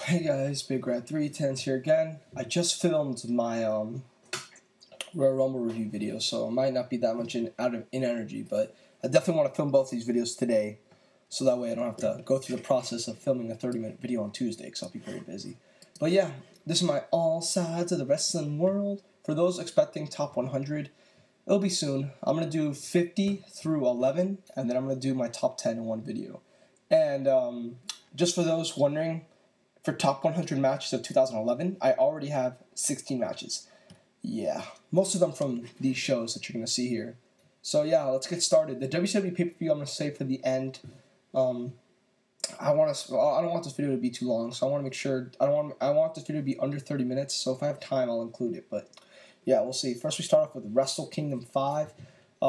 Hey guys, Big Red 310s here again. I just filmed my Royal Rumble review video, so it might not be that much in energy, but I definitely want to film both these videos today, so that way I don't have to go through the process of filming a 30-minute video on Tuesday, because I'll be very busy. But yeah, this is my all sides of the wrestling world. For those expecting top 100, it'll be soon. I'm going to do 50 through 11, and then I'm going to do my top 10 in one video. And just for those wondering, for top 100 matches of 2011, I already have 16 matches. Yeah, most of them from these shows that you're going to see here. So yeah, let's get started. The WCW pay-per-view I'm going to save for the end. I don't want this video to be too long, so I want to make sure, I want this video to be under 30 minutes, so if I have time, I'll include it. But yeah, we'll see. First, we start off with Wrestlekingdom V.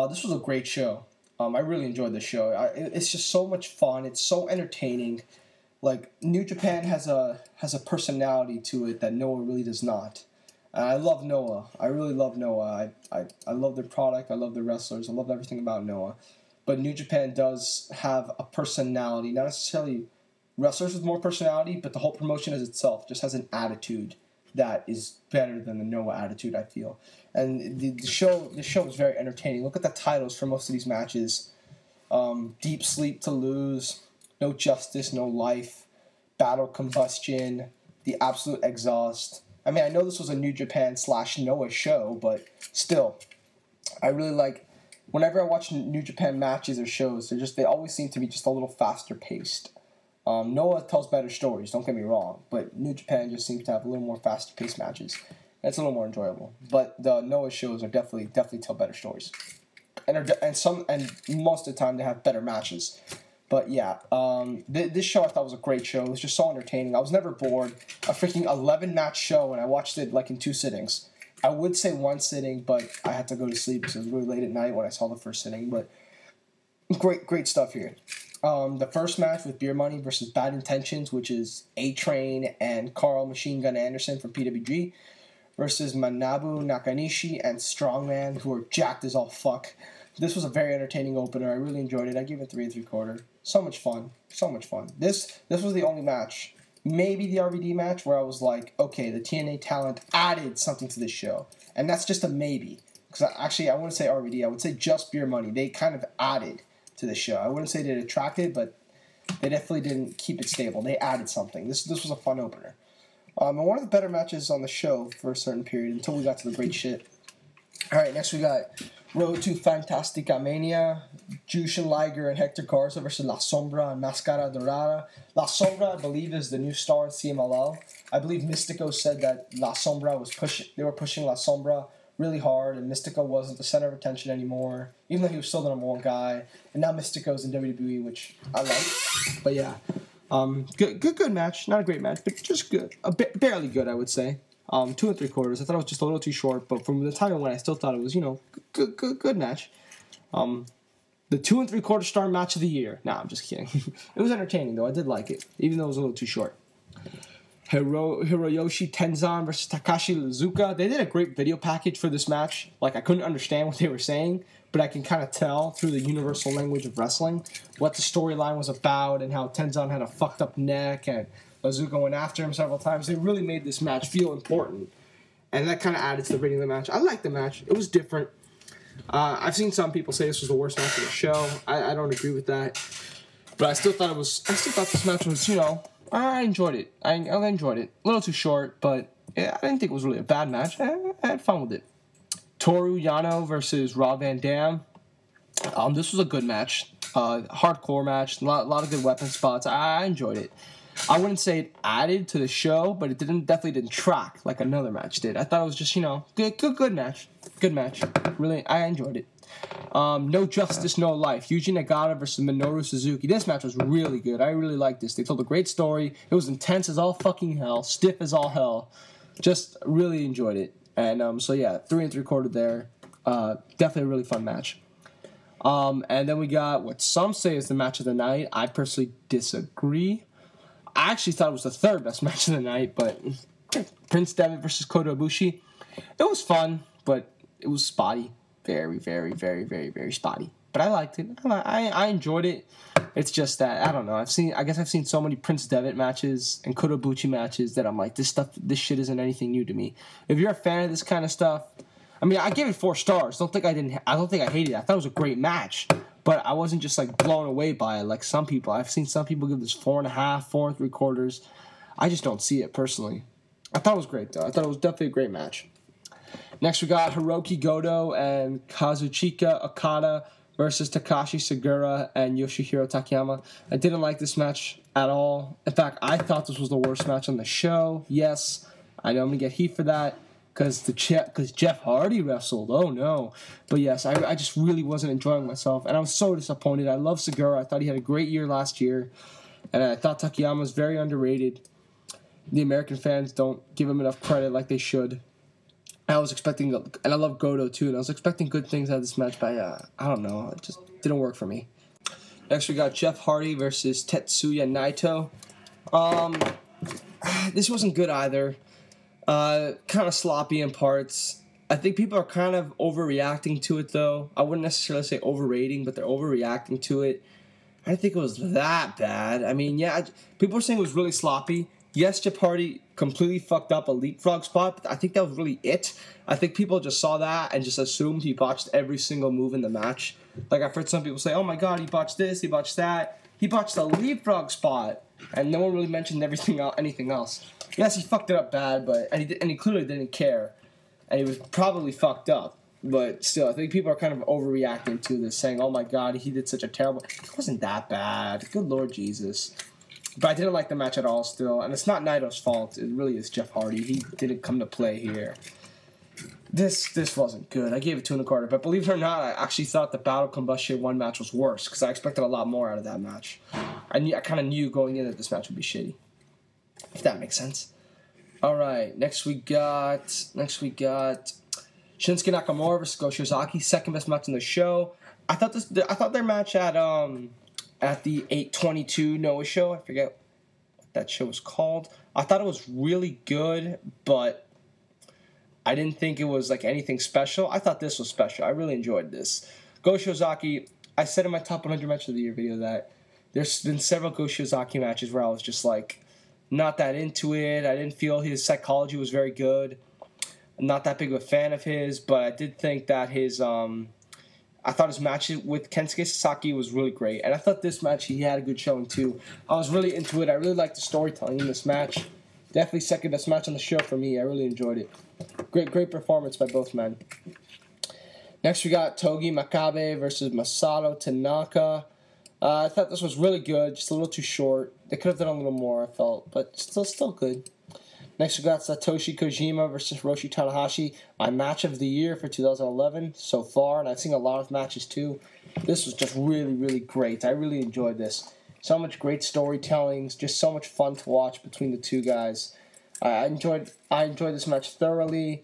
This was a great show. I really enjoyed this show. It's just so much fun. It's so entertaining. Like, New Japan has a personality to it that Noah really does not. And I love Noah. I really love Noah. I love their product. I love their wrestlers. I love everything about Noah. But New Japan does have a personality. Not necessarily wrestlers with more personality, but the whole promotion as itself just has an attitude that is better than the Noah attitude, I feel. And the show is very entertaining. Look at the titles for most of these matches. Deep Sleep to Lose, No Justice, No Life, Battle Combustion, The Absolute Exhaust. I mean, I know this was a New Japan / Noah show, but still, I really like, whenever I watch New Japan matches or shows, they always seem to be just a little faster paced. Noah tells better stories, don't get me wrong, but New Japan just seems to have a little more faster paced matches. It's a little more enjoyable. But the Noah shows are definitely tell better stories. And most of the time they have better matches. But yeah, this show I thought was a great show. It was just so entertaining. I was never bored. A freaking 11-match show, and I watched it like in 2 sittings. I would say 1 sitting, but I had to go to sleep because it was really late at night when I saw the first sitting. But great stuff here. The first match with Beer Money versus Bad Intentions, which is A-Train and Karl Machine Gun Anderson from PWG, versus Manabu, Nakanishi, and Strongman, who are jacked as all fuck. This was a very entertaining opener. I really enjoyed it. I gave it 3 3/4. So much fun. So much fun. This was the only match, maybe the RVD match, where I was like, okay, the TNA talent added something to this show. And that's just a maybe. Because actually, I wouldn't say RVD. I would say just Beer Money. They kind of added to the show. I wouldn't say they detracted, but they definitely didn't keep it stable. They added something. This was a fun opener. And one of the better matches on the show for a certain period until we got to the great shit. All right, next we got Road to Fantsticamania, Jushin, Liger, and Hector Garza versus La Sombra and Mascara Dorada. La Sombra, I believe, is the new star in CMLL. I believe Mystico said that La Sombra they were pushing La Sombra really hard, and Mystico wasn't the center of attention anymore, even though he was still the number 1 guy. And now Mystico's in WWE, which I like. But yeah, good match. Not a great match, but just good. Barely good, I would say. 2 3/4. I thought it was just a little too short, but from the time it went, I still thought it was, good match. The 2 3/4 star match of the year. Nah, I'm just kidding. It was entertaining, though. I did like it, even though it was a little too short. Hiroyoshi Tenzan versus Takashi Lizuka. They did a great video package for this match. Like, I couldn't understand what they were saying, but I can kind of tell through the universal language of wrestling what the storyline was about and how Tenzan had a fucked up neck and Lizuka went after him several times. They really made this match feel important, and that kind of added to the rating of the match. I liked the match. It was different. I've seen some people say this was the worst match of the show. I don't agree with that, but I still thought this match was, I enjoyed it. I enjoyed it. A little too short, but yeah, I didn't think it was really a bad match. I had fun with it. Toru Yano versus Rob Van Dam. This was a good match. Hardcore match. A lot of good weapon spots. I enjoyed it. I wouldn't say it added to the show, but it definitely didn't track like another match did. I thought it was just, good match. Good match. Really, I enjoyed it. No Justice, No Life. Yuji Nagata versus Minoru Suzuki. This match was really good. I really liked this. They told a great story. It was intense as all fucking hell. Stiff as all hell. Just really enjoyed it. And so yeah, 3 3/4 there. Definitely a really fun match. And then we got what some say is the match of the night. I personally disagree. I actually thought it was the 3rd best match of the night, but Prince Devitt versus Kota Ibushi. It was fun, but it was spotty. Very, very, very, very, very spotty. But I liked it. I enjoyed it. It's just that I don't know. I guess I've seen so many Prince Devitt matches and Kota Ibushi matches that I'm like, this shit isn't anything new to me. If you're a fan of this kind of stuff, I mean, I gave it 4 stars. I don't think I hated it. I thought it was a great match, but I wasn't just like blown away by it like some people. I've seen some people give this 4.5, 4 3/4. I just don't see it personally. I thought it was great though. I thought it was definitely a great match. Next we got Hiroki Goto and Kazuchika Okada versus Takashi Sugiura and Yoshihiro Takayama. I didn't like this match at all. In fact, I thought this was the worst match on the show. Yes, I know I'm going to get heat for that because Jeff Hardy wrestled. Oh, no. But yes, I just really wasn't enjoying myself, and I was so disappointed. I love Sugiura. I thought he had a great year last year, and I thought Takayama was very underrated. The American fans don't give him enough credit like they should. I was expecting, and I love Goto too, and I was expecting good things out of this match, but I don't know, it just didn't work for me. Next we got Jeff Hardy versus Tetsuya Naito. This wasn't good either. Kind of sloppy in parts. I think people are kind of overreacting to it though. I wouldn't necessarily say overrating, but they're overreacting to it. I didn't think it was that bad. I mean, yeah, people are saying it was really sloppy. Yes, Jeff Hardy completely fucked up a leapfrog spot, but I think that was really it. I think people just saw that and just assumed he botched every single move in the match. Like, I've heard some people say, oh my god, he botched this, he botched that. He botched the leapfrog spot, and no one really mentioned anything else. Yes, he fucked it up bad, but and he clearly didn't care. And he was probably fucked up. But still, I think people are kind of overreacting to this, saying, oh my god, he did such a terrible... It wasn't that bad. Good Lord Jesus. But I didn't like the match at all still. And it's not Naito's fault. It really is Jeff Hardy. He didn't come to play here. This wasn't good. I gave it 2 1/4. But believe it or not, I actually thought the Battle Combustion 1 match was worse. Because I expected a lot more out of that match. I kind of knew going in that this match would be shitty. If that makes sense. Alright, next we got Shinsuke Nakamura versus Go Shiozaki. Second best match on the show. I thought their match at the 8/22 NOAH show, I forget what that show was called, I thought it was really good, but I didn't think it was like anything special. I thought this was special. I really enjoyed this. Go Shiozaki, I said in my top 100 matches of the year video that there's been several Go Shiozaki matches where I was just like not that into it. I didn't feel his psychology was very good. I'm not that big of a fan of his, but I did think that I thought his match with Kensuke Sasaki was really great. And I thought this match, he had a good showing too. I was really into it. I really liked the storytelling in this match. Definitely second best match on the show for me. I really enjoyed it. Great performance by both men. Next we got Togi Makabe versus Masato Tanaka. I thought this was really good, just a little too short. They could have done a little more, I felt, but still good. Next, we got Satoshi Kojima versus Hiroshi Tanahashi, my match of the year for 2011 so far, and I've seen a lot of matches too. This was just really, really great. I really enjoyed this. So much great storytelling, just so much fun to watch between the two guys. I enjoyed this match thoroughly,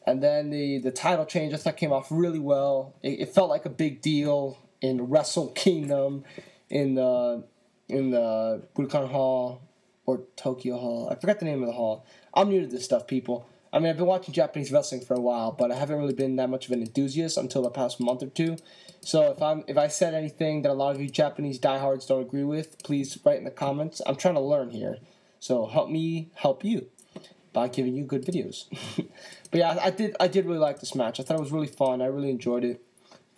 and then the title change I thought came off really well. It felt like a big deal in Wrestlekingdom, in the Budokan Hall. Or Tokyo Hall. I forgot the name of the hall. I'm new to this stuff, people. I mean, I've been watching Japanese wrestling for a while, but I haven't really been that much of an enthusiast until the past month or two. So if I said anything that a lot of you Japanese diehards don't agree with, please write in the comments. I'm trying to learn here. So help me help you by giving you good videos. But yeah, I did really like this match. I thought it was really fun. I really enjoyed it.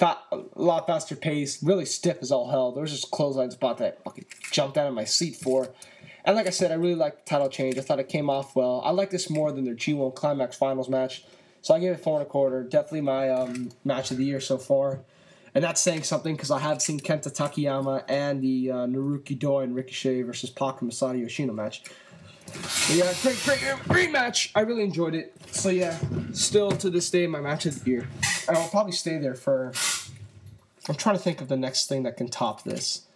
A lot faster pace, really stiff as all hell. There was just a clothesline spot that I fucking jumped out of my seat for. And like I said, I really liked the title change. I thought it came off well. I like this more than their G1 Climax Finals match. So I gave it 4 1/4. Definitely my match of the year so far. And that's saying something because I have seen Kenta Takayama and the Naruki Doi and Ricochet versus Pac and Masato Yoshino match. But yeah, great match. I really enjoyed it. So yeah, still to this day, my match of the year. And I'll probably stay there for... I'm trying to think of the next thing that can top this.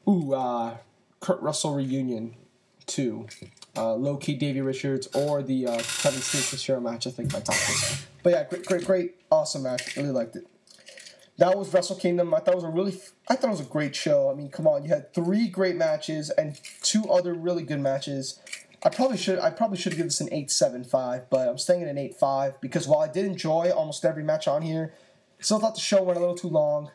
Kurt Russell Reunion 2. Low-key Davey Richards or the Kevin Steen match, I think, my top this. But yeah, great, awesome match. Really liked it. That was Wrestlekingdom. I thought it was a great show. I mean, come on, you had 3 great matches and 2 other really good matches. I probably should give this an 8.75, but I'm staying at an 8.5 because while I did enjoy almost every match on here, I still thought the show went a little too long.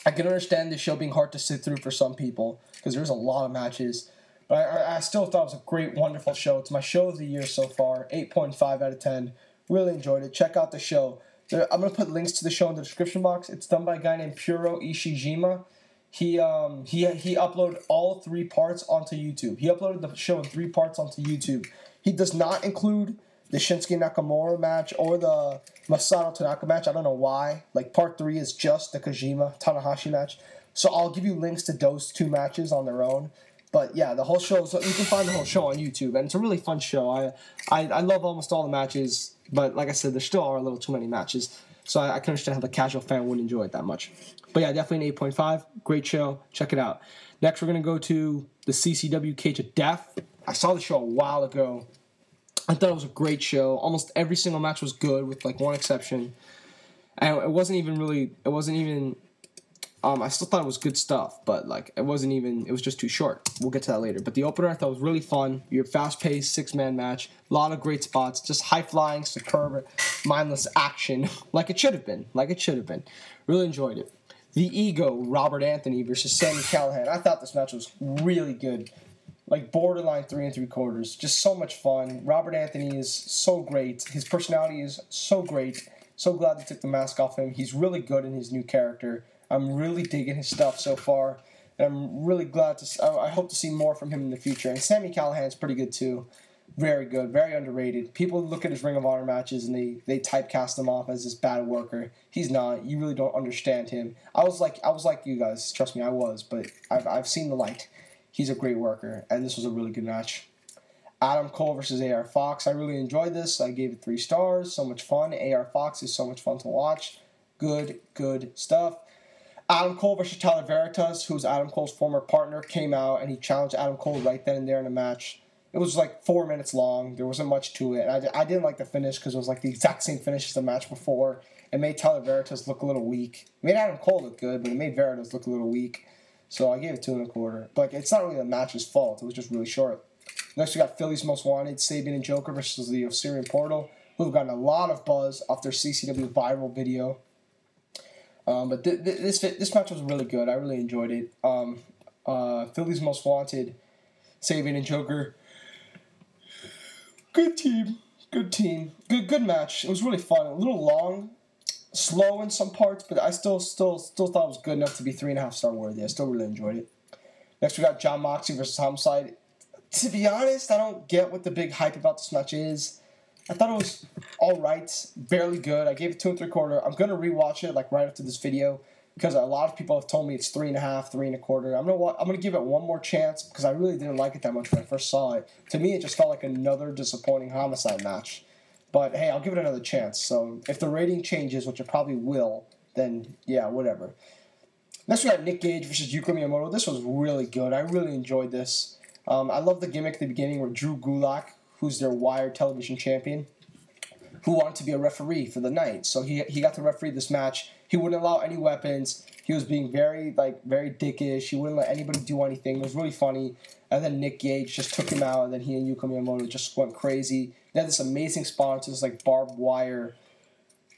I can understand this show being hard to sit through for some people because there's a lot of matches. But I still thought it was a great, wonderful show. It's my show of the year so far, 8.5 out of 10. Really enjoyed it. Check out the show. I'm going to put links to the show in the description box. It's done by a guy named Puro Ishijima. He uploaded all 3 parts onto YouTube. He uploaded the show in 3 parts onto YouTube. He does not include the Shinsuke Nakamura match or the Masato Tanaka match. I don't know why. Like, part 3 is just the Kojima Tanahashi match. So I'll give you links to those 2 matches on their own. But yeah, the whole show, so you can find the whole show on YouTube, and it's a really fun show. I love almost all the matches, but like I said, there still are a little too many matches, so I can understand how the casual fan wouldn't enjoy it that much. But yeah, definitely an 8.5. Great show. Check it out. Next, we're going to go to the CZW Cage of Death. I saw the show a while ago. I thought it was a great show. Almost every single match was good, with like one exception. And it wasn't even I still thought it was good stuff, but like it was just too short. We'll get to that later. But the opener I thought was really fun. Your fast-paced 6-man match, a lot of great spots, just high-flying, superb, mindless action, like it should have been. Really enjoyed it. The Ego, Robert Anthony versus Sami Callihan. I thought this match was really good. Like borderline 3 3/4. Just so much fun. Robert Anthony is so great. His personality is so great. So glad they took the mask off him. He's really good in his new character. I'm really digging his stuff so far, and I'm really glad to. I hope to see more from him in the future. And Sami Callihan's pretty good too, very good, very underrated. People look at his Ring of Honor matches and they typecast him off as this bad worker. He's not. You really don't understand him. I was like you guys. Trust me, I was. But I've seen the light. He's a great worker, and this was a really good match. Adam Cole versus AR Fox. I really enjoyed this. I gave it 3 stars. So much fun. AR Fox is so much fun to watch. Good stuff. Adam Cole versus Tyler Veritas, who's Adam Cole's former partner, came out and he challenged Adam Cole right then and there in a match. It was like 4 minutes long. There wasn't much to it. And I didn't like the finish because it was like the exact same finish as the match before. It made Tyler Veritas look a little weak. It made Adam Cole look good, but it made Veritas look a little weak. So I gave it 2 1/4. But it's not really the match's fault. It was just really short. Next we got Philly's Most Wanted, Sabian and Joker versus the Osirian Portal, who have gotten a lot of buzz off their CCW viral video. But this match was really good. I really enjoyed it. Philly's Most Wanted, Sabian and Joker. Good team. Good match. It was really fun. A little long, slow in some parts, but I still thought it was good enough to be 3.5 star worthy. I still really enjoyed it. Next we got Jon Moxley versus Homicide. To be honest, I don't get what the big hype about this match is. I thought it was alright, barely good. I gave it 2 3/4. I'm going to rewatch it like right after this video because a lot of people have told me it's 3.5, 3 1/4. I'm going to give it one more chance because I really didn't like it that much when I first saw it. To me, it just felt like another disappointing Homicide match. But hey, I'll give it another chance. So if the rating changes, which it probably will, then yeah, whatever. Next we got Nick Gage versus Yuka Miyamoto. This was really good. I really enjoyed this. I love the gimmick at the beginning where Drew Gulak, who's their Wired television champion, who wanted to be a referee for the night. So he got to referee this match. He wouldn't allow any weapons. He was being very dickish. He wouldn't let anybody do anything. It was really funny. And then Nick Gage just took him out, and then he and Yuka Miyamoto just went crazy. They had this amazing spot to this like barbed wire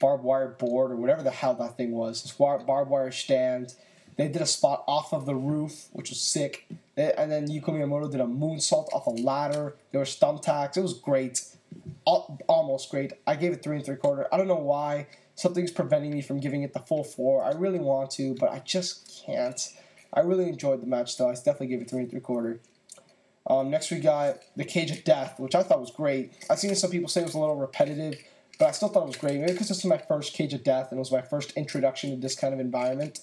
board or whatever the hell that thing was. This barbed wire stand. They did a spot off of the roof, which was sick. And then Yuka Miyamoto did a moonsault off a ladder. There were thumbtacks. It was great. Almost great. I gave it 3 3/4. I don't know why. Something's preventing me from giving it the full 4. I really want to, but I just can't. I really enjoyed the match, though. I definitely gave it 3 3/4. Next we got the Cage of Death, which I thought was great. I've seen some people say it was a little repetitive, but I still thought it was great. Maybe because this was my first Cage of Death and it was my first introduction to this kind of environment.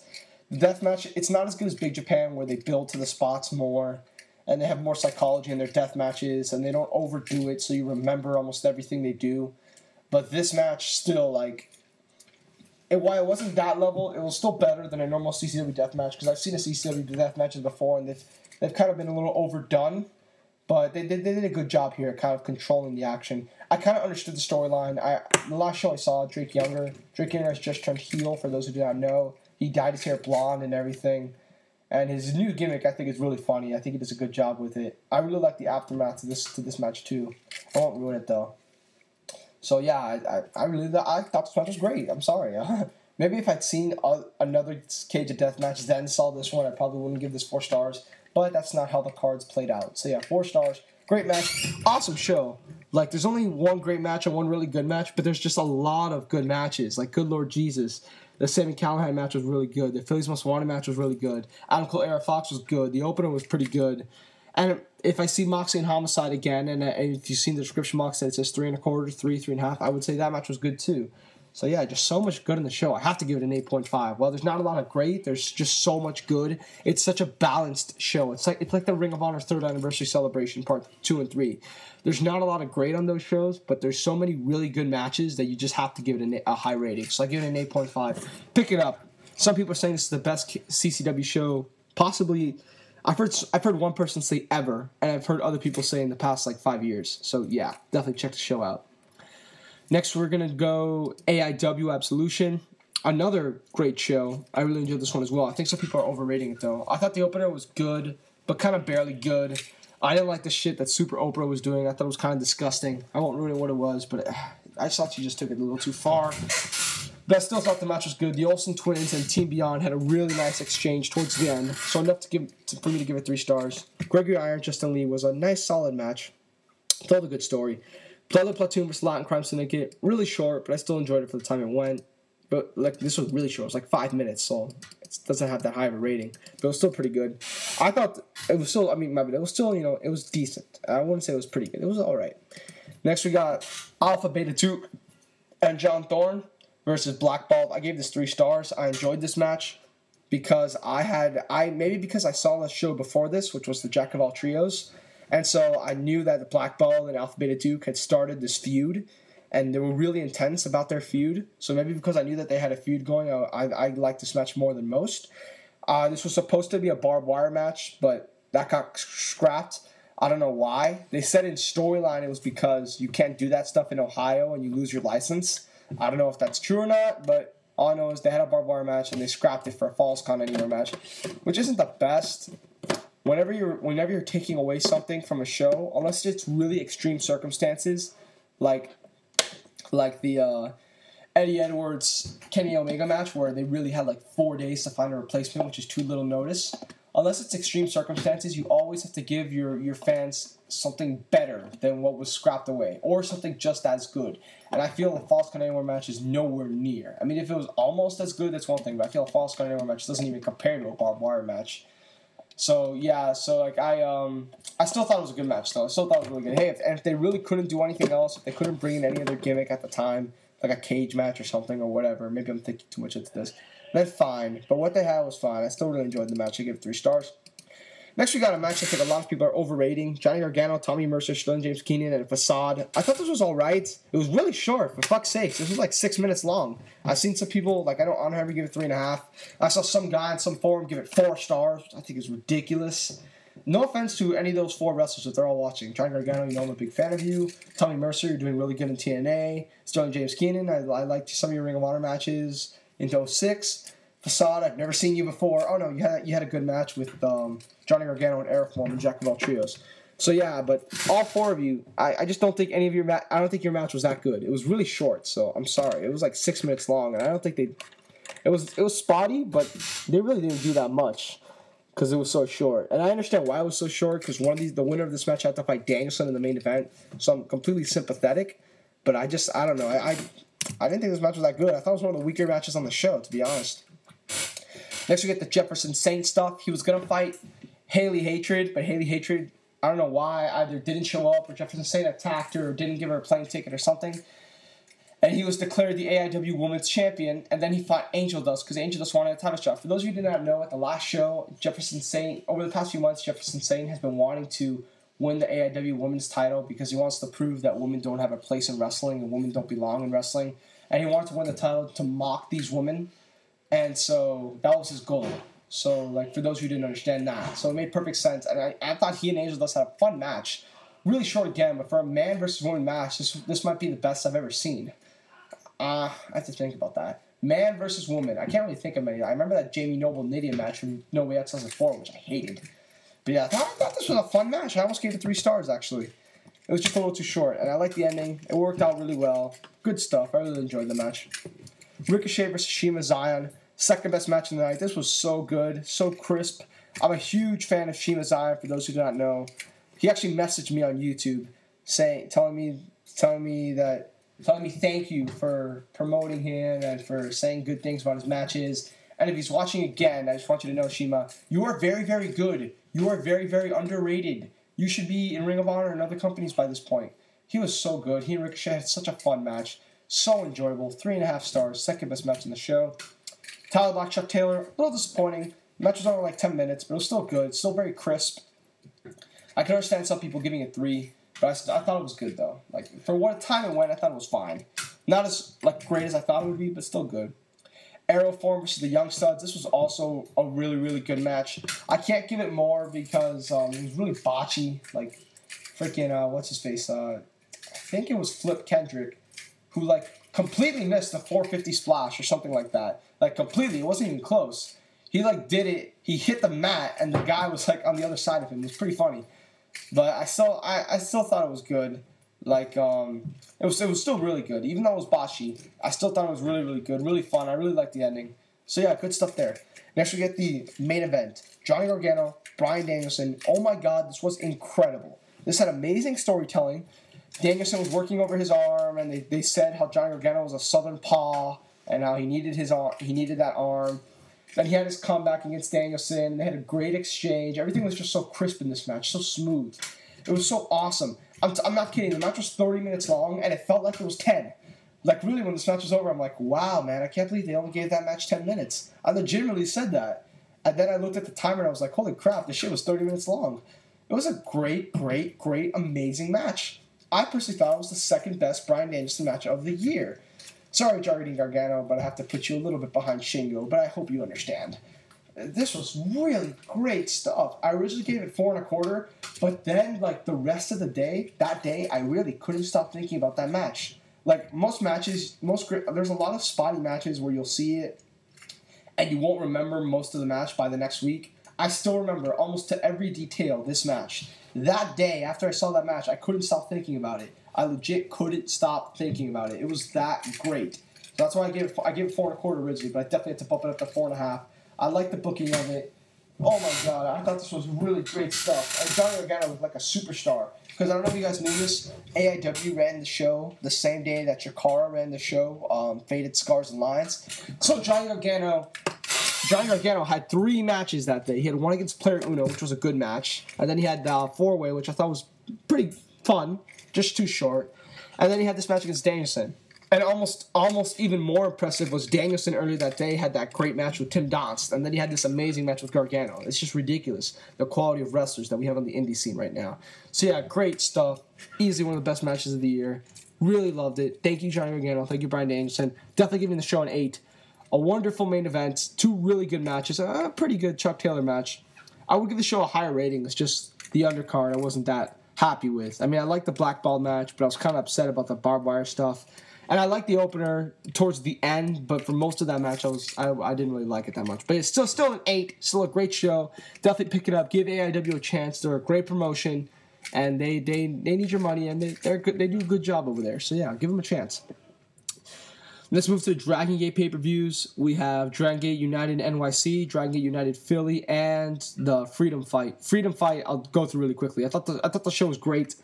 The death match, it's not as good as Big Japan where they build to the spots more and they have more psychology in their death matches and they don't overdo it so you remember almost everything they do. But this match still, while it wasn't that level, it was still better than a normal CCW death match because I've seen a CCW death matches before and they've kind of been a little overdone. But they did a good job here kind of controlling the action. I kind of understood the storyline. The last show I saw, Drake Younger has just turned heel, for those who do not know. He dyed his hair blonde and everything. And his new gimmick, I think, is really funny. I think he does a good job with it. I really like the aftermath to this match, too. I won't ruin it, though. So, yeah, I thought this match was great. I'm sorry. Maybe if I'd seen another Cage of Death match, then saw this one, I probably wouldn't give this 4 stars. But that's not how the cards played out. So yeah, 4 stars. Great match. Awesome show. Like, there's only one great match and one really good match, but there's just a lot of good matches. Like, good Lord Jesus. The Sami Callihan match was really good. The Phillies Most Wanted match was really good. Adam Cole Era Fox was good. The opener was pretty good. And if I see Moxley and Homicide again, and if you've seen the description box that it says 3.25, 3.5, I would say that match was good too. So yeah, just so much good in the show. I have to give it an 8.5. Well, there's not a lot of great. There's just so much good. It's such a balanced show. It's like the Ring of Honor 3rd anniversary celebration part 2 and 3. There's not a lot of great on those shows, but there's so many really good matches that you just have to give it a high rating. So I give it an 8.5. Pick it up. Some people are saying this is the best CCW show possibly. I've heard one person say ever, and I've heard other people say in the past like 5 years. So yeah, definitely check the show out. Next, we're going to go AIW Absolution. Another great show. I really enjoyed this one as well. I think some people are overrating it, though. I thought the opener was good, but kind of barely good. I didn't like the shit that Super Oprah was doing. I thought it was kind of disgusting. I won't ruin what it was, but I just thought she just took it a little too far. But I still thought the match was good. The Olsen Twins and Team Beyond had a really nice exchange towards the end, so enough for me to give it 3 stars. Gregory Iron, Justin Lee was a nice, solid match. Told a good story. Bloodlet Platoon vs. Latin Crime Syndicate, really short, but I still enjoyed it for the time it went. But like, this was really short. It was like 5 minutes, so it doesn't have that high of a rating. But it was still pretty good. I thought it was still, it was still, it was decent. I wouldn't say it was pretty good. It was all right. Next, we got Alpha Beta 2 and John Thorne versus Blackballed. I gave this 3 stars. I enjoyed this match because maybe because I saw the show before this, which was the Jack of All Trios. And so I knew that the Blackball and Alpha Beta Duke had started this feud, and they were really intense about their feud. So maybe because I knew that they had a feud going, I liked this match more than most. This was supposed to be a barbed wire match, but that got scrapped. I don't know why. They said in storyline it was because you can't do that stuff in Ohio and you lose your license. I don't know if that's true or not, but all I know is they had a barbed wire match and they scrapped it for a Falls Count Anywhere match, which isn't the best. Whenever you're taking away something from a show, unless it's really extreme circumstances, like the Eddie Edwards Kenny Omega match where they really had like 4 days to find a replacement, which is too little notice. Unless it's extreme circumstances, you always have to give your fans something better than what was scrapped away, or something just as good. And I feel the Falls Count Anywhere match is nowhere near. I mean, if it was almost as good, that's one thing, but I feel a Falls Count Anywhere match doesn't even compare to a barbed wire match. So yeah, I still thought it was a good match though. I still thought it was really good. Hey, if they really couldn't do anything else, if they couldn't bring in any other gimmick at the time, like a cage match or something or whatever, maybe I'm thinking too much into this, then fine. But what they had was fine. I still really enjoyed the match. I give it 3 stars. Next, we got a match I think a lot of people are overrating. Johnny Gargano, Tommy Mercer, Sterling James Keenan, and Facade. I thought this was alright. It was really short, for fuck's sakes. This was like 6 minutes long. I've seen some people, like, I don't ever give it 3.5. I saw some guy in some forum give it 4 stars, which I think is ridiculous. No offense to any of those 4 wrestlers if they're all watching. Johnny Gargano, I'm a big fan of you. Tommy Mercer, you're doing really good in TNA. Sterling James Keenan, I liked some of your Ring of Honor matches in 06. Facade, I've never seen you before. Oh no, you had a good match with Johnny Gargano and Eric Form and Jack of All Trios. So yeah, but all 4 of you, I just don't think any of your I don't think your match was that good. It was really short, so I'm sorry. It was like 6 minutes long, and I don't think it was spotty, but they really didn't do that much because it was so short. And I understand why it was so short, because the winner of this match had to fight Danielson in the main event, so I'm completely sympathetic. But I don't know. I didn't think this match was that good. I thought it was one of the weaker matches on the show, to be honest. Next, we get the Jefferson Saint stuff. He was going to fight Haley Hatred, but Haley Hatred, I don't know why, either didn't show up or Jefferson Saint attacked her or didn't give her a plane ticket or something. And he was declared the AIW Women's Champion, and then he fought Angel Dust because Angel Dust wanted a title shot. For those of you who did not know, at the last show, Jefferson Saint, over the past few months, Jefferson Saint has been wanting to win the AIW Women's title because he wants to prove that women don't have a place in wrestling and women don't belong in wrestling. And he wanted to win the title to mock these women. And so that was his goal. So, like, for those who didn't understand that. So it made perfect sense. And I thought he and Angel Dust had a fun match. Really short again, but for a man versus woman match, this might be the best I've ever seen. I have to think about that. Man versus woman. I can't really think of many. I remember that Jamie Noble-Nydia match from No Way Out 2004, which I hated. But yeah, I thought this was a fun match. I almost gave it 3 stars, actually. It was just a little too short. And I liked the ending. It worked out really well. Good stuff. I really enjoyed the match. Ricochet versus Shima Zion. Second best match of the night. This was so good, so crisp. I'm a huge fan of Shima Zion, for those who do not know. He actually messaged me on YouTube telling me thank you for promoting him and for saying good things about his matches. And if he's watching again, I just want you to know, Shima, you are very, very good. You are very, very underrated. You should be in Ring of Honor and other companies by this point. He was so good. He and Ricochet had such a fun match. So enjoyable. 3.5 stars. Second best match in the show. Tyler Black, Chuck Taylor, a little disappointing. The match was only like 10 minutes, but it was still good. Still very crisp. I can understand some people giving it 3, but I thought it was good, though. Like, for what time it went, I thought it was fine. Not as great as I thought it would be, but still good. Arrow Form versus the Young Studs. This was also a really, really good match. I can't give it more because it was really botchy. Like, freaking, what's his face? I think it was Flip Kendrick, who, like, completely missed the 450 splash or something like that. Like, completely. It wasn't even close. He, like, did it. He hit the mat, and the guy was, like, on the other side of him. It was pretty funny. But I still thought it was good. Like, it was still really good. Even though it was botchy, I still thought it was really, really good. Really fun. I really liked the ending. So, yeah, good stuff there. Next, we get the main event. Johnny Gargano, Bryan Danielson. Oh, my God, this was incredible. This had amazing storytelling. Danielson was working over his arm, and they said how Johnny Gargano was a southern paw, and how he needed his arm. He needed that arm. Then he had his comeback against Danielson. They had a great exchange. Everything was just so crisp in this match, so smooth. It was so awesome. I'm not kidding. The match was 30 minutes long, and it felt like it was 10. Like, really, when this match was over, I'm like, wow, man, I can't believe they only gave that match 10 minutes. I legitimately said that. And then I looked at the timer, and I was like, holy crap, this shit was 30 minutes long. It was a great, great, great, amazing match. I personally thought it was the second best Bryan Danielson match of the year. Sorry, Johnny Gargano, but I have to put you a little bit behind Shingo, but I hope you understand. This was really great stuff. I originally gave it 4.25, but then, like, the rest of the day, I really couldn't stop thinking about that match. Like, most matches, there's a lot of spotty matches where you'll see it, and you won't remember most of the match by the next week. I still remember almost to every detail this match. That day, after I saw that match, I couldn't stop thinking about it. I legit couldn't stop thinking about it. It was that great. So that's why I gave it 4.25 originally, but I definitely had to bump it up to 4.5. I like the booking of it. Oh my God, I thought this was really great stuff. And Johnny Gargano was like a superstar. Because I don't know if you guys knew this, AIW ran the show the same day that Chikara ran the show, Faded Scars and Lines. So Johnny Gargano had 3 matches that day. He had one against Player Uno, which was a good match. And then he had the 4-way, which I thought was pretty fun, just too short. And then he had this match against Danielson. And almost even more impressive was Danielson earlier that day had that great match with Tim Donst. And then he had this amazing match with Gargano. It's just ridiculous, the quality of wrestlers that we have on the indie scene right now. So yeah, great stuff. Easily one of the best matches of the year. Really loved it. Thank you, Johnny Gargano. Thank you, Bryan Danielson. Definitely giving the show an 8. A wonderful main event. 2 really good matches. A pretty good Chuck Taylor match. I would give the show a higher rating. It's just the undercard I wasn't that happy with. I mean, I liked the blackball match, but I was kind of upset about the barbed wire stuff. And I liked the opener towards the end, but for most of that match, I didn't really like it that much. But it's still an 8. Still a great show. Definitely pick it up. Give AIW a chance. They're a great promotion, and they need your money, and they're good. They do a good job over there. So yeah, give them a chance. Let's move to the Dragon Gate pay-per-views. We have Dragon Gate United NYC, Dragon Gate United Philly, and the Freedom Fight. Freedom Fight, I'll go through really quickly. I thought the show was great,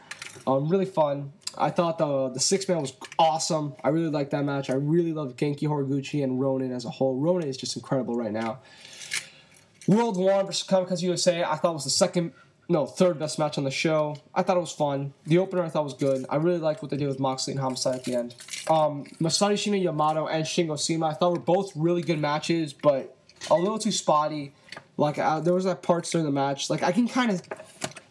really fun. I thought the 6-man was awesome. I really liked that match. I really loved Genki Horiguchi and Ronin as a whole. Ronin is just incredible right now. World War versus Kamikaze USA, I thought was the third best match on the show. I thought it was fun. The opener I thought was good. I really liked what they did with Moxley and Homicide at the end. Masato Shina Yamato and Shingo Sima, I thought were both really good matches, but a little too spotty. Like, there was that parts during the match. Like, I can kind of...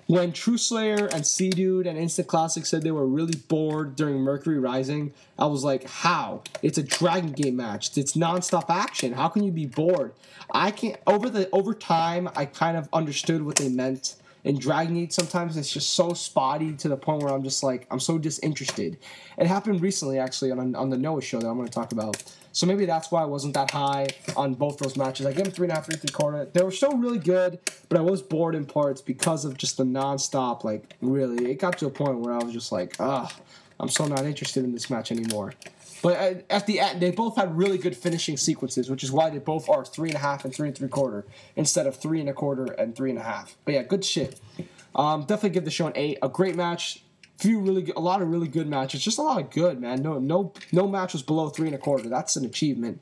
When True Slayer and C-Dude and Instant Classic said they were really bored during Mercury Rising, I was like, how? It's a Dragon Gate match. It's nonstop action. How can you be bored? I can't... Over time, I kind of understood what they meant. In Dragon Gate, sometimes it's just so spotty to the point where I'm just like, I'm so disinterested. It happened recently, actually, on the Noah show that I'm going to talk about. So maybe that's why I wasn't that high on both those matches. I gave them 3.5, 3.75. They were still really good, but I was bored in parts because of just the nonstop, like, really. It got to a point where I was just like, I'm so not interested in this match anymore. But at the end, they both had really good finishing sequences, which is why they both are 3.5 and 3 3/4 instead of 3 1/4 and 3.5. But yeah, good shit. Definitely give the show an 8. A great match. A lot of really good matches. Just a lot of good, man. No match was below 3 1/4. That's an achievement.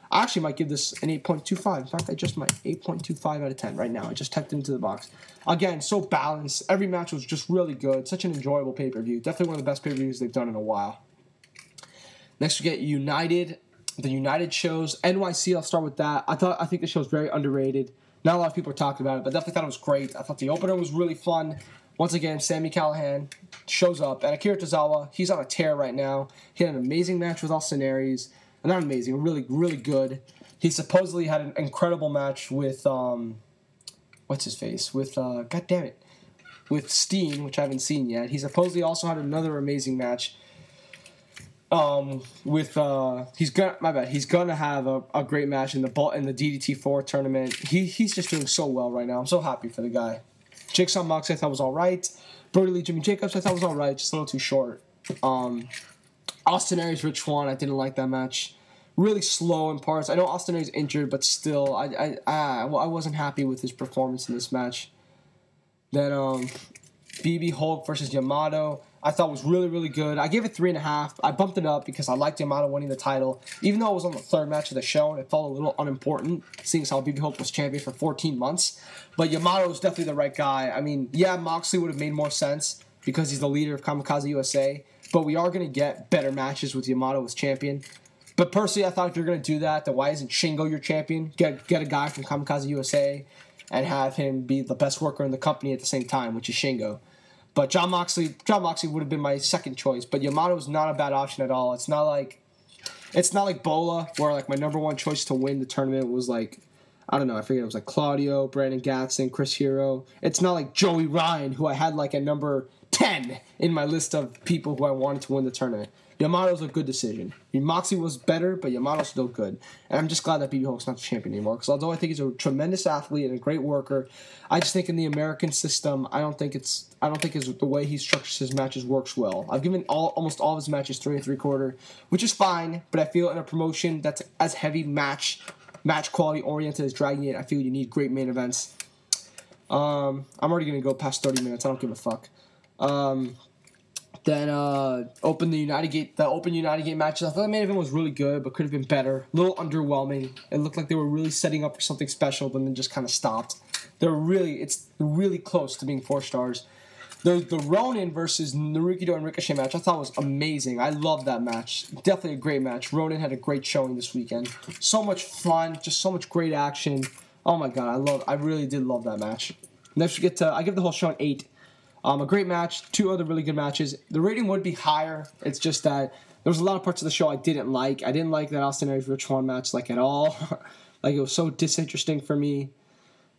I actually might give this an 8.25. In fact, I just might 8.25 out of 10 right now. I just typed it into the box. Again, so balanced. Every match was just really good. Such an enjoyable pay-per-view. Definitely one of the best pay-per-views they've done in a while. Next, we get United. The United shows. NYC, I'll start with that. I think the show is very underrated. Not a lot of people are talking about it, but definitely thought it was great. I thought the opener was really fun. Once again, Sami Callihan shows up. And Akira Tozawa, he's on a tear right now. He had an amazing match with Austin Aries. Not amazing, really, really good. He supposedly had an incredible match with, what's his face? With, God damn it. With Steen, which I haven't seen yet. He supposedly also had another amazing match he's gonna have a great match in the DDT4 tournament. He's just doing so well right now. I'm so happy for the guy. Jigsaw Mox I thought was alright. Brody Lee Jimmy Jacobs I thought was alright, just a little too short. Austin Aries Rich Swann, I didn't like that match. Really slow in parts. I know Austin Aries injured, but still I wasn't happy with his performance in this match. Then BB Hulk versus Yamato I thought was really, really good. I gave it 3.5. I bumped it up because I liked Yamato winning the title. Even though it was on the third match of the show and it felt a little unimportant, seeing as how BB Hulk was champion for 14 months. But Yamato was definitely the right guy. I mean, yeah, Moxley would have made more sense because he's the leader of Kamikaze USA. But we are going to get better matches with Yamato as champion. But personally, I thought if you're going to do that, then why isn't Shingo your champion? Get a guy from Kamikaze USA and have him be the best worker in the company at the same time, which is Shingo. But John Moxley would have been my second choice. But Yamato is not a bad option at all. It's not like Bola, where like my number one choice to win the tournament was like, I don't know, I forget, it was like Claudio, Brandon Gatson, Chris Hero. It's not like Joey Ryan, who I had like at number 10 in my list of people who I wanted to win the tournament. Yamato's a good decision. Moxley was better, but Yamato's still good. And I'm just glad that BB Hulk's not the champion anymore. Because although I think he's a tremendous athlete and a great worker, I just think in the American system, I don't think the way he structures his matches works well. I've given almost all of his matches 3 3/4, which is fine. But I feel in a promotion that's as heavy match quality oriented as Dragon Gate, I feel you need great main events. I'm already gonna go past 30 minutes. I don't give a fuck. Then open United Gate matches. I thought the main event was really good, but could have been better. A little underwhelming. It looked like they were really setting up for something special, but then just kind of stopped. It's really close to being 4 stars. The Ronin versus Narukido and Ricochet match I thought was amazing. I loved that match. Definitely a great match. Ronin had a great showing this weekend. So much fun, just so much great action. Oh my god, I really did love that match. Next we I give the whole show an 8. A great match, 2 other really good matches. The rating would be higher. It's just that there was a lot of parts of the show I didn't like. I didn't like that Austin Aries Rich Swann match like at all. Like it was so disinteresting for me.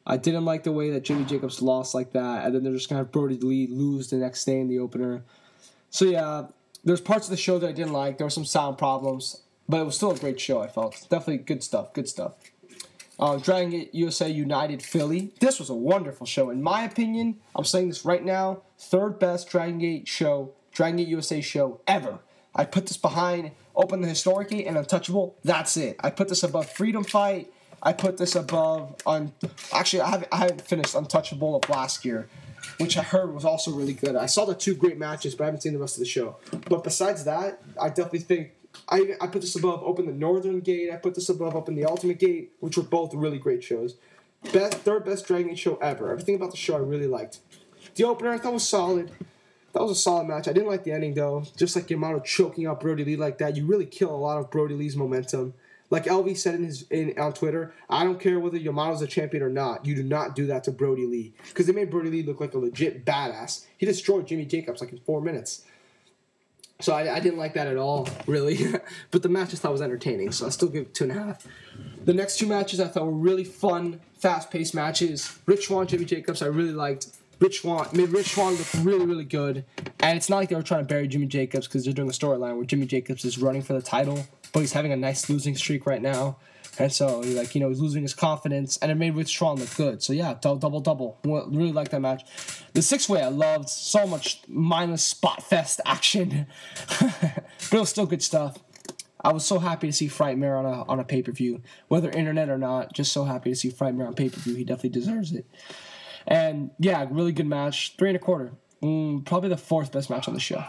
I didn't like the way that Jimmy Jacobs lost like that, and then they're just gonna have Brody Lee lose the next day in the opener. So yeah, there's parts of the show that I didn't like. There were some sound problems, but it was still a great show. I felt definitely good stuff. Dragon Gate USA United Philly. This was a wonderful show. In my opinion, I'm saying this right now, 3rd best Dragon Gate USA show ever. I put this behind Open the Historic Gate and Untouchable. That's it. I put this above Freedom Fight. I put this above actually I haven't finished Untouchable of last year, which I heard was also really good. I saw the 2 great matches, but I haven't seen the rest of the show. But besides that, I definitely think I put this above Open the Northern Gate. I put this above Open the Ultimate Gate, which were both really great shows. 3rd best Dragon Gate show ever. Everything about the show I really liked. The opener I thought was solid. That was a solid match. I didn't like the ending though. Just like Yamato choking out Brody Lee like that, you really kill a lot of Brody Lee's momentum. Like LV said on Twitter, I don't care whether Yamato's a champion or not. You do not do that to Brody Lee. Because they made Brody Lee look like a legit badass. He destroyed Jimmy Jacobs like in 4 minutes. So I didn't like that at all, really. But the match I thought was entertaining, so I still give it 2.5. The next 2 matches I thought were really fun, fast-paced matches. Rich Swann, Jimmy Jacobs, I really liked. Rich Swann looked really, really good. And it's not like they were trying to bury Jimmy Jacobs because they're doing a storyline where Jimmy Jacobs is running for the title, but he's having a nice losing streak right now. And so, he's losing his confidence, and it made Rich Swann look good. So, yeah, double. Really liked that match. The 6-way I loved. So much mindless spot fest action. But it was still good stuff. I was so happy to see Frightmare on a pay-per-view. Whether internet or not, just so happy to see Frightmare on pay-per-view. He definitely deserves it. And, yeah, really good match. 3 1/4. Probably the 4th best match on the show.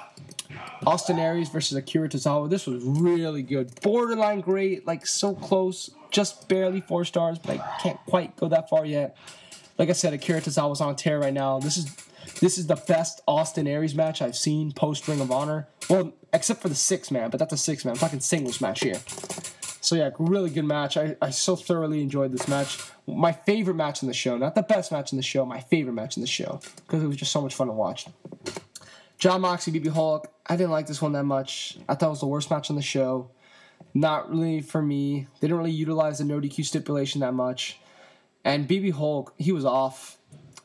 Austin Aries versus Akira Tozawa. This was really good. Borderline great. Like, so close. Just barely 4 stars, but I can't quite go that far yet. Like I said, Akira Tozawa's on a tear right now. This is the best Austin Aries match I've seen post Ring of Honor. Well, except for the 6-man, but that's a 6-man. I'm talking singles match here. So, yeah, really good match. I so thoroughly enjoyed this match. My favorite match in the show. Not the best match in the show. My favorite match in the show. Because it was just so much fun to watch. John Moxley, BB Hulk. I didn't like this one that much. I thought it was the worst match on the show. Not really for me. They didn't really utilize the no DQ stipulation that much. And BB Hulk, he was off.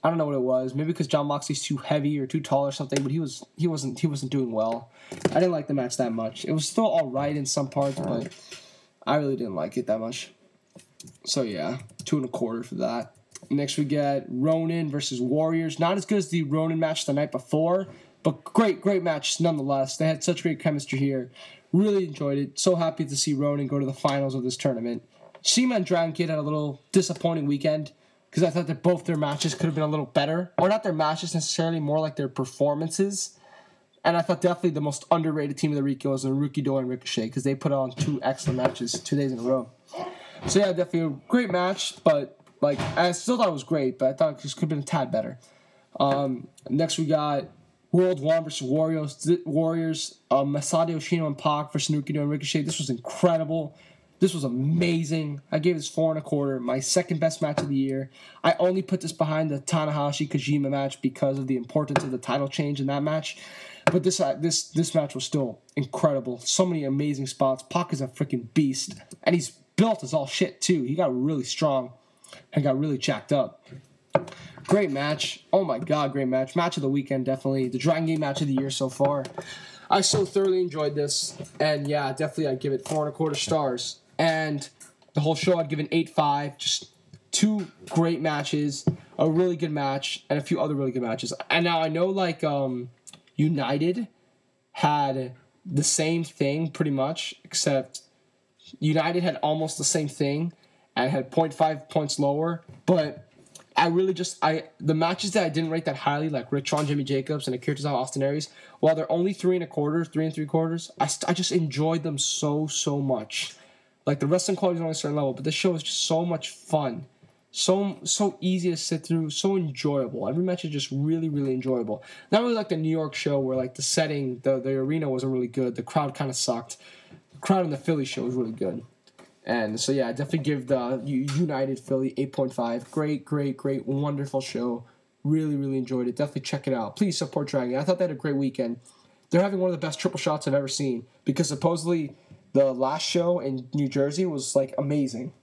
I don't know what it was. Maybe because John Moxley's too heavy or too tall or something, but he wasn't doing well. I didn't like the match that much. It was still all right in some parts, but I really didn't like it that much. So yeah, 2 1/4 for that. Next we get Ronin versus Warriors. Not as good as the Ronin match the night before, but great match nonetheless. They had such great chemistry here. Really enjoyed it. So happy to see Ronin go to the finals of this tournament. Shima and Dragon Kid had a little disappointing weekend because I thought that both their matches could have been a little better. Or not their matches necessarily, more like their performances. And I thought definitely the most underrated team of the week was Rukido and Ricochet because they put on 2 excellent matches 2 days in a row. So yeah, definitely a great match, but like I still thought it was great, but I thought it just could have been a tad better. Next we got World 1 versus Warriors. Masato Yoshino and Pac versus Rukido and Ricochet. This was incredible. This was amazing. I gave this 4 1/4. My second best match of the year. I only put this behind the Tanahashi-Kojima match because of the importance of the title change in that match. But this match was still incredible. So many amazing spots. Pac is a freaking beast. And he's built as all shit, too. He got really strong and got really jacked up. Great match. Oh, my God, great match. Match of the weekend, definitely. The Dragon Gate match of the year so far. I so thoroughly enjoyed this. And, yeah, definitely I'd give it 4 1/4 stars. And the whole show I'd give an 8.5. Just 2 great matches, a really good match, and a few other really good matches. And now I know, like, United had the same thing pretty much, except United had almost the same thing and had 0.5 points lower. But I really the matches that I didn't rate that highly, like Rich Swann, Jimmy Jacobs, and Akira Tozawa, Austin Aries, while they're only 3 1/4, 3 3/4, I just enjoyed them so much. Like, the wrestling quality is on a certain level, but this show is just so much fun. So easy to sit through, so enjoyable. Every match is just really enjoyable. Not really like the New York show where, like, the setting, the arena wasn't really good. The crowd kind of sucked. The crowd in the Philly show was really good. And so, yeah, I definitely give the United Philly 8.5. Great, wonderful show. Really enjoyed it. Definitely check it out. Please support Dragon. I thought they had a great weekend. They're having one of the best triple shots I've ever seen because supposedly the last show in New Jersey was, like, amazing.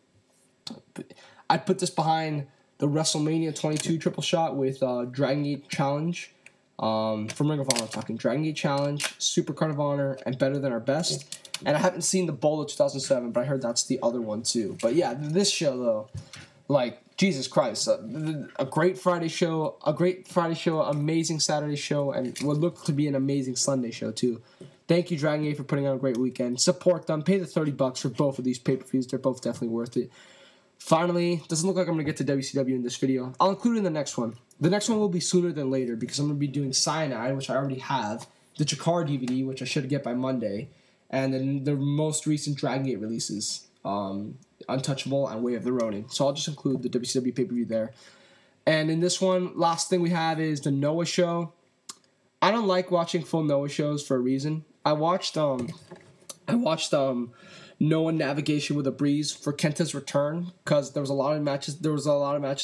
I'd put this behind the WrestleMania 22 triple shot with Dragon Gate Challenge from Ring of Honor. I'm talking Dragon Gate Challenge, Super Card of Honor, and Better Than Our Best. And I haven't seen the Bola 2007, but I heard that's the other one too. But yeah, this show though, like, Jesus Christ, a great Friday show, amazing Saturday show, and what looked to be an amazing Sunday show too. Thank you, Dragon Gate, for putting on a great weekend. Support them. Pay the $30 for both of these pay-per-views. They're both definitely worth it. Finally, doesn't look like I'm going to get to WCW in this video. I'll include it in the next one. The next one will be sooner than later because I'm going to be doing Cyanide, which I already have, the Chikara DVD, which I should get by Monday, and then the most recent Dragon Gate releases, Untouchable and Way of the Ronin. So I'll just include the WCW pay-per-view there. And in this one, last thing we have is the Noah show. I don't like watching full Noah shows for a reason. I watched Noah Navigation with a Breeze for Kenta's return because there was a lot of matches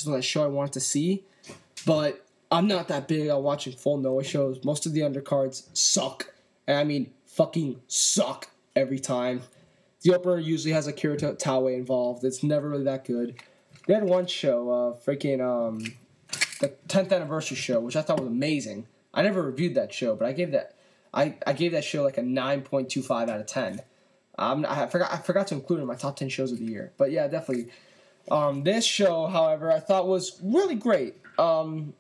on that show I wanted to see, but I'm not that big on watching full Noah shows. Most of the undercards suck, and I mean fucking suck every time. The opener usually has Akira Taue involved. It's never really that good. They had one show, the 10th anniversary show, which I thought was amazing. I never reviewed that show, but I gave that show like a 9.25 out of 10. I forgot to include it in my top 10 shows of the year. But yeah, definitely. This show, however, I thought was really great. Undercard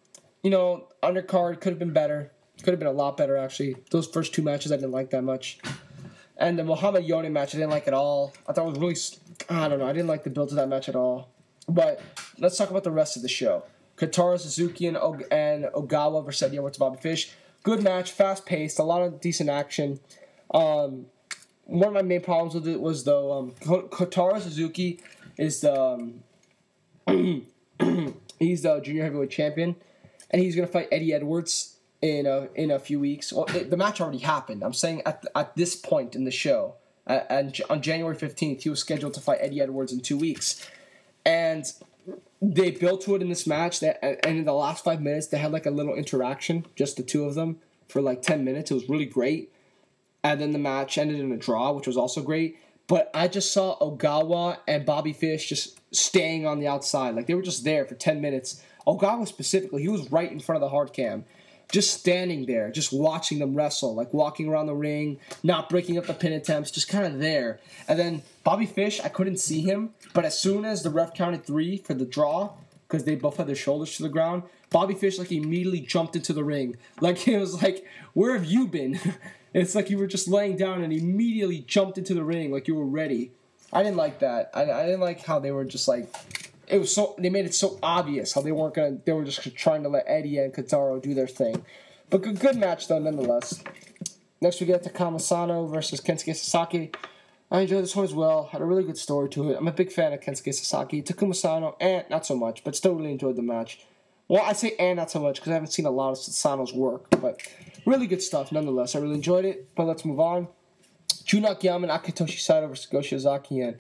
could have been better. Could have been a lot better, actually. Those first 2 matches I didn't like that much. And the Muhammad Yone match, I didn't like at all. I thought it was really, I don't know, I didn't like the build to that match at all. But let's talk about the rest of the show. Kotaro Suzuki and Ogawa versus Eddie Edwards, Bobby Fish. Good match, fast-paced, a lot of decent action. One of my main problems with it was, though, Kotaro Suzuki is the he's the junior heavyweight champion, and he's going to fight Eddie Edwards in a few weeks. Well, the match already happened. I'm saying at this point in the show, and on January 15th, he was scheduled to fight Eddie Edwards in 2 weeks. And they built to it in this match, and in the last 5 minutes, they had like a little interaction, just the two of them, for like 10 minutes. It was really great. And then the match ended in a draw, which was also great. But I just saw Ogawa and Bobby Fish just staying on the outside. Like, they were just there for 10 minutes. Ogawa specifically, he was right in front of the hard cam. Just standing there, just watching them wrestle, like walking around the ring, not breaking up the pin attempts, just kind of there. And then Bobby Fish, I couldn't see him, but as soon as the ref counted 3 for the draw, because they both had their shoulders to the ground, Bobby Fish, like, immediately jumped into the ring. Like, it was like, where have you been? It's like you were just laying down and immediately jumped into the ring like you were ready. I didn't like that. I didn't like how they were just like... It was so they made it so obvious how they weren't gonna. They were just trying to let Eddie and Kotaro do their thing, but good match though nonetheless. Next we get to Kamasano versus Kensuke Sasaki. I enjoyed this one as well. Had a really good story to it. I'm a big fan of Kensuke Sasaki. Takuma Sano, not so much, but still really enjoyed the match. Well, I say not so much because I haven't seen a lot of Sano's work, but really good stuff nonetheless. I really enjoyed it. But let's move on. Jun Akiyama and Akitoshi Saito versus Go Shiozaki and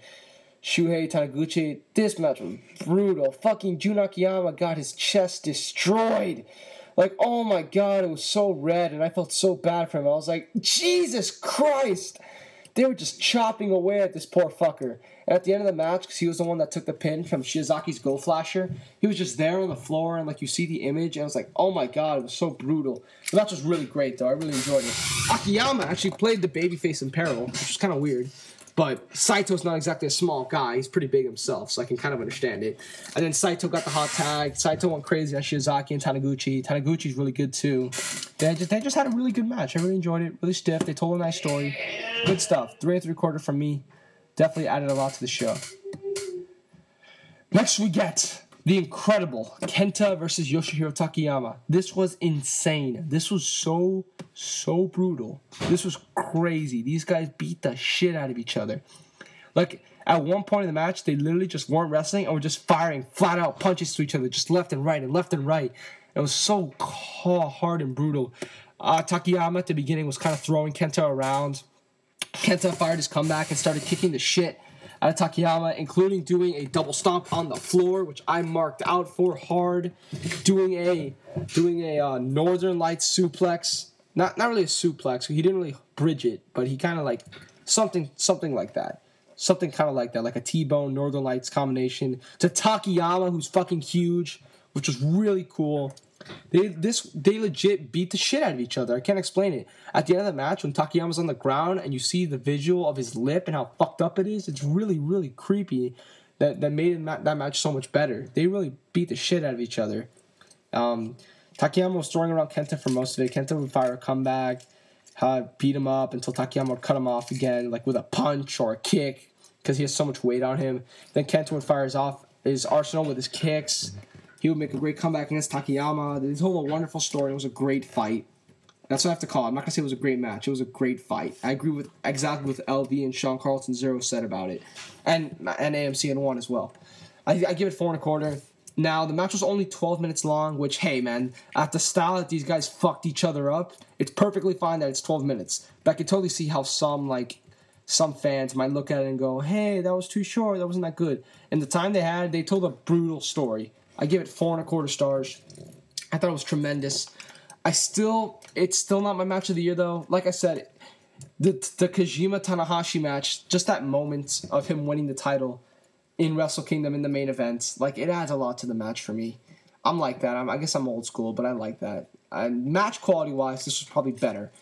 Shuhei Taniguchi. This match was brutal. Fucking Jun Akiyama got his chest destroyed. Like, oh my god, it was so red, and I felt so bad for him. I was like, Jesus Christ! They were just chopping away at this poor fucker. And at the end of the match, because he was the one that took the pin from Shiozaki's Go Flasher, he was just there on the floor, and like you see the image, and I was like, oh my god, it was so brutal. The match was really great, though. I really enjoyed it. Akiyama actually played the babyface in peril, which was kind of weird. But Saito's not exactly a small guy. He's pretty big himself, so I can kind of understand it. And then Saito got the hot tag. Saito went crazy on Shiozaki and Taniguchi. Taniguchi's really good, too. They just had a really good match. I really enjoyed it. Really stiff. They told a nice story. Good stuff. 3 3/4 from me. Definitely added a lot to the show. Next we get the incredible Kenta versus Yoshihiro Takayama. This was insane. This was so brutal. This was crazy. These guys beat the shit out of each other. Like, at one point in the match, they literally just weren't wrestling and were just firing flat-out punches to each other, just left and right and left and right. It was so hard and brutal. Takayama at the beginning was kind of throwing Kenta around. Kenta fired his comeback and started kicking the shit out of Takayama, including doing a double stomp on the floor, which I marked out for hard. Doing a Northern Lights suplex. Not really a suplex. He didn't really bridge it, but he kind of like something like that. Something kind of like that, like a T-bone Northern Lights combination to Takayama, who's fucking huge, which was really cool. They legit beat the shit out of each other. I can't explain it. At the end of the match, when Takayama's on the ground and you see the visual of his lip and how fucked up it is, it's really, really creepy. That made that match so much better. They really beat the shit out of each other. Takayama was throwing around Kenta for most of it. Kenta would fire a comeback, beat him up until Takayama would cut him off again, like with a punch or a kick, because he has so much weight on him. Then Kenta would fire his arsenal with his kicks. He would make a great comeback against Takayama. They told a wonderful story. It was a great fight. That's what I have to call it. I'm not going to say it was a great match. It was a great fight. I agree with exactly what LV and Sean Carlton Zero said about it. And AMC and 1 as well. I give it 4 1/4. Now, the match was only 12 minutes long, which, hey, man, at the style that these guys fucked each other up, it's perfectly fine that it's 12 minutes. But I can totally see how some fans might look at it and go, hey, that was too short. That wasn't that good. In the time they had, they told a brutal story. I give it 4 1/4 stars. I thought it was tremendous. It's still not my match of the year, though. Like I said, the Kojima-Tanahashi match, just that moment of him winning the title in Wrestle Kingdom in the main event, like, it adds a lot to the match for me. I'm like that. I guess I'm old school, but I like that. And match quality-wise, this was probably better.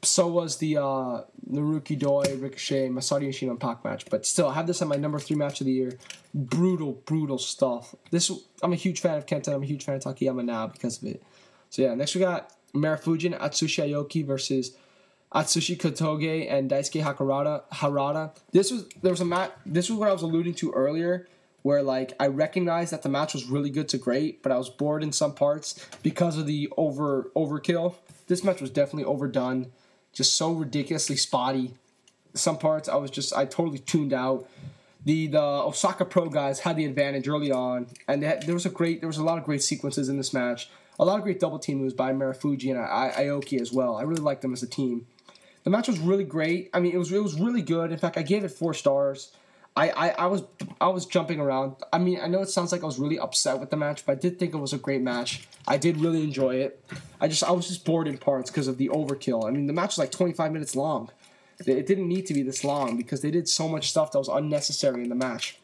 So was the Naruki Doi, Ricochet, Masato Yoshino, and Pac match. But still, I have this at my number 3 match of the year. Brutal stuff. I'm a huge fan of Kenta. I'm a huge fan of Takayama now because of it. So yeah, next we got Marufujin Atsushi Aoki versus Atsushi Kotoge and Daisuke Harada. This was what I was alluding to earlier, where like I recognized that the match was really good to great, but I was bored in some parts because of the overkill. This match was definitely overdone, just so ridiculously spotty. Some parts I totally tuned out. The Osaka Pro guys had the advantage early on, and there was a lot of great sequences in this match. A lot of great double team moves by Marufuji and Aoki as well. I really liked them as a team. The match was really great. I mean, it was really good. In fact, I gave it 4 stars. I was jumping around. I mean, I know it sounds like I was really upset with the match, but I did think it was a great match. I did really enjoy it. I was just bored in parts because of the overkill. I mean, the match was like 25 minutes long. It didn't need to be this long because they did so much stuff that was unnecessary in the match.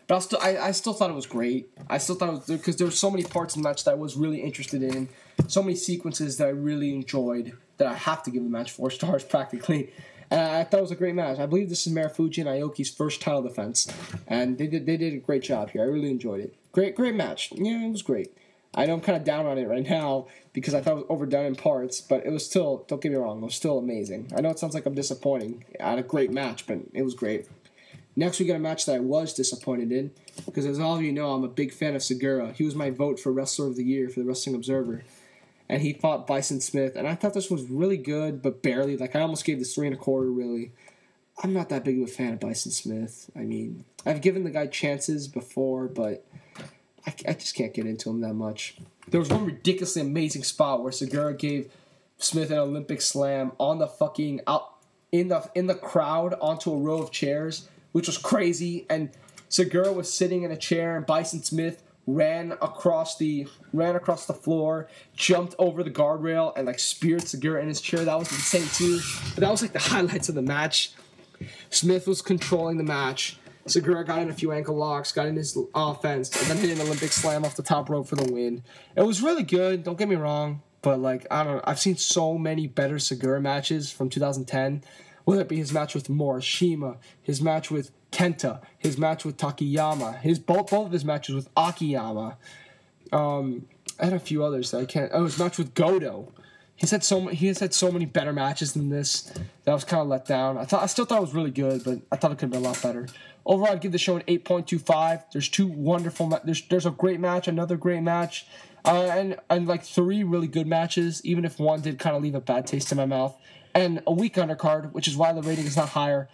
But I still thought it was great. I still thought it was because there were so many parts in the match that I was really interested in. So many sequences that I really enjoyed that I have to give the match 4 stars practically. And I thought it was a great match. I believe this is Marufuji and Aoki's first title defense, and they did a great job here. I really enjoyed it. Great match. Yeah, it was great. I know I'm kind of down on it right now because I thought it was overdone in parts, but it was still, don't get me wrong, it was still amazing. I know it sounds like I'm disappointing. I had a great match, but it was great. Next, we got a match that I was disappointed in because, as all of you know, I'm a big fan of Segura. He was my vote for Wrestler of the Year for the Wrestling Observer. And he fought Bison Smith, and I thought this was really good, but barely. Like, I almost gave this 3 1/4, really. I'm not that big of a fan of Bison Smith. I mean, I've given the guy chances before, but I just can't get into him that much. There was one ridiculously amazing spot where Segura gave Smith an Olympic slam on the fucking out in the crowd onto a row of chairs, which was crazy. And Segura was sitting in a chair, and Bison Smith ran across the floor, jumped over the guardrail, and like speared Segura in his chair. That was insane too. But that was like the highlights of the match. Smith was controlling the match. Segura got in a few ankle locks, got in his offense, and then hit an Olympic slam off the top rope for the win. It was really good, don't get me wrong, but like, I don't know, I've seen so many better Segura matches from 2010, whether it be his match with Morishima, his match with Kenta, his match with Takayama, both of his matches with Akiyama. I had a few others that I can't. Oh, his match with Goto. He has had so many better matches than this that I was kind of let down. I still thought it was really good, but I thought it could have been a lot better. Overall, I'd give the show an 8.25. There's 2 wonderful. There's a great match, another great match, and like 3 really good matches. Even if one did kind of leave a bad taste in my mouth, and a weak undercard, which is why the rating is not higher.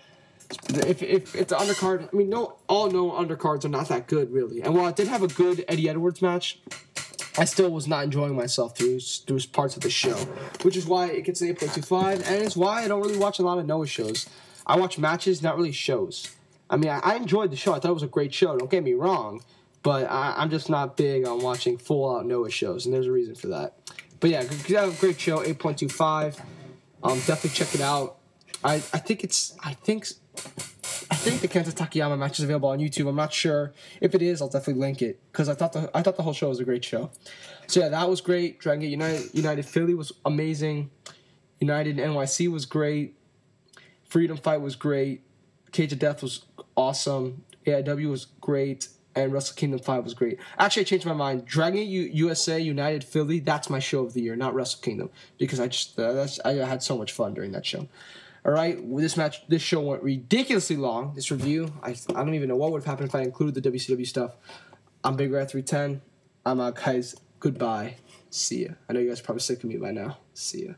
If it's an undercard, I mean, all undercards are not that good, really. And while I did have a good Eddie Edwards match, I still was not enjoying myself through parts of the show, which is why it gets an 8.25, and it's why I don't really watch a lot of Noah shows. I watch matches, not really shows. I mean, I enjoyed the show. I thought it was a great show, don't get me wrong, but I'm just not big on watching full-out Noah shows, and there's a reason for that. But yeah, great show, 8.25. Definitely check it out. I think the Kenta Takayama match is available on YouTube. I'm not sure. If it is, I'll definitely link it because I thought the whole show was a great show. So yeah, that was great. Dragon Gate United Philly was amazing. United NYC was great. Freedom Fight was great. Cage of Death was awesome. AIW was great. And Wrestlekingdom 5 was great. Actually, I changed my mind. Dragon Gate USA United Philly, that's my show of the year, not Wrestle Kingdom, because I had so much fun during that show. All right, this show went ridiculously long. This review, I don't even know what would have happened if I included the WCW stuff. I'm Big Rat 310. I'm out, guys. Goodbye. See ya. I know you guys are probably sick of me by now. See ya.